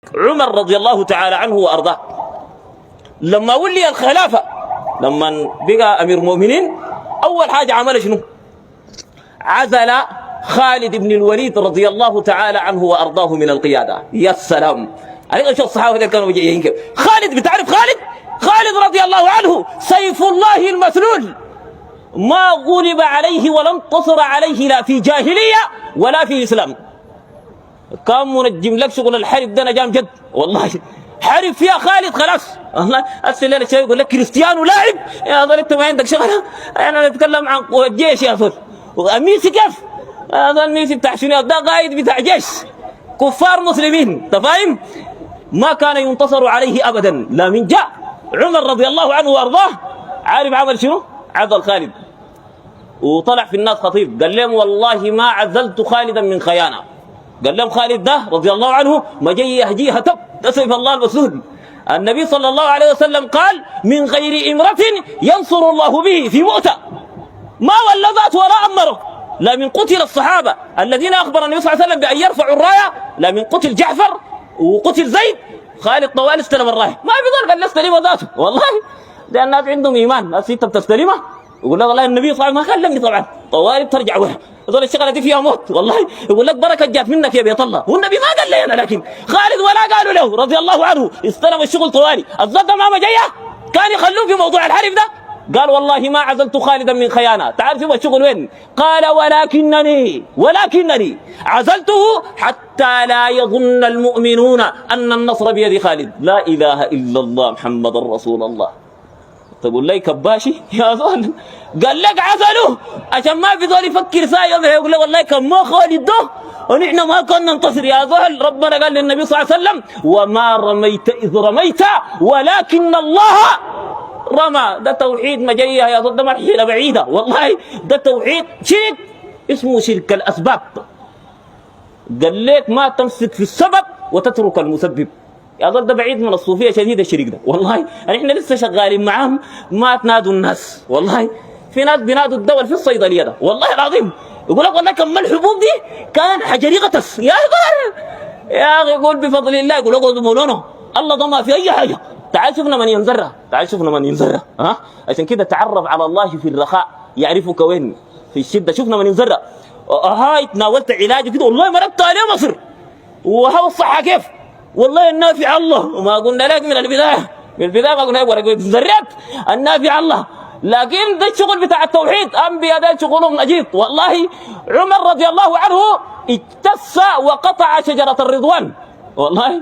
عمر رضي الله تعالى عنه وأرضاه لما ولي الخلافة، لما بقى أمير المؤمنين، أول حاجة عمل شنو؟ عزل خالد بن الوليد رضي الله تعالى عنه وأرضاه من القيادة. يا سلام عليك، شو الصحابة كانوا بيجيين كيف. خالد، بتعرف خالد رضي الله عنه سيف الله المسلول، ما غلب عليه ولا انتصر عليه لا في جاهلية ولا في إسلام. كان منجم لك شغل الحرب ده، نجام جد والله. حارب فيها خالد خلاص. الله الليله شيء يقول لك كريستيانو لاعب، يا ظل انت ما عندك شغله. انا نتكلم عن قوه الجيش يا ظل. ميسي كيف؟ هذا ميسي بتاع شنو؟ ده قائد بتاع جيش كفار مسلمين، انت فاهم؟ ما كان ينتصر عليه ابدا. لا من جاء عمر رضي الله عنه وارضاه، عارف عمل شنو؟ عزل خالد وطلع في الناس خطيب قال لهم والله ما عزلت خالدا من خيانه. قال لهم خالد ده رضي الله عنه ما جاي يهجيها تب، ده سيف الله المسلول. النبي صلى الله عليه وسلم قال من غير إمرة ينصر الله به في مؤتة، ما ولدت ولا أمره. لا من قتل الصحابة الذين أخبر النبي صلى الله عليه وسلم بأن يرفعوا الراية، لا من قتل جعفر وقتل زيد، خالد طوال استلم الراية ما بيقول قال استلم ذاته. والله ده الناس عندهم إيمان، الناس انت بتستلمه يقول لك والله النبي صلى الله عليه وسلم ما خلمني. طبعا طوالي ترجع وين هذول الشغله دي فيها موت. والله يقول لك بركه جات منك يا بيت الله، والنبي ما قال لي انا، لكن خالد ولا قالوا له رضي الله عنه استلم الشغل طوالي. الزبده ما جايه كان يخلوه في موضوع الحرب ده. قال والله ما عزلت خالدا من خيانه. تعرف هو الشغل وين؟ قال ولكنني عزلته حتى لا يظن المؤمنون ان النصر بيد خالد. لا اله الا الله محمد رسول الله. تقول لي كباشي يا زول، قال لك عزلوه عشان ما في زول يفكر سايق يقول لك والله كان ما خالد ده ونحن ما كنا ننتصر. يا زول ربنا قال للنبي صلى الله عليه وسلم وما رميت إذ رميت ولكن الله رمى. ده توحيد مجيه يا زول، ده مرحلة بعيدة والله. ده توحيد شرك اسمه شرك الأسباب. قال لك ما تمسك في السبب وتترك المسبب. يا ظل ده بعيد من الصوفيه شديد الشريك ده والله. يعني احنا لسه شغالين معاهم ما تنادوا الناس. والله في ناس بينادوا الدول في الصيدليه ده والله العظيم، يقول لك والله كم الحبوب دي كان حجري غطس يا اخي. يقول بفضل الله، يقول لك مولانا الله ضمى في اي حاجه. تعال شوفنا من ينزرها، تعال شوفنا من ينزرها. عشان كده تعرف على الله في الرخاء يعرفك وين في الشده. شوفنا من ينزرها. هاي تناولت علاجه كده والله مرضت عليه مصر. وهو الصحه كيف؟ والله النافع الله. وما قلنا لك من البداية ما قلنا لك ورقة زريت النافع الله. لكن ده الشغل بتاع التوحيد، أنبياء ده شغلهم نجيط والله. عمر رضي الله عنه اجتث وقطع شجرة الرضوان والله.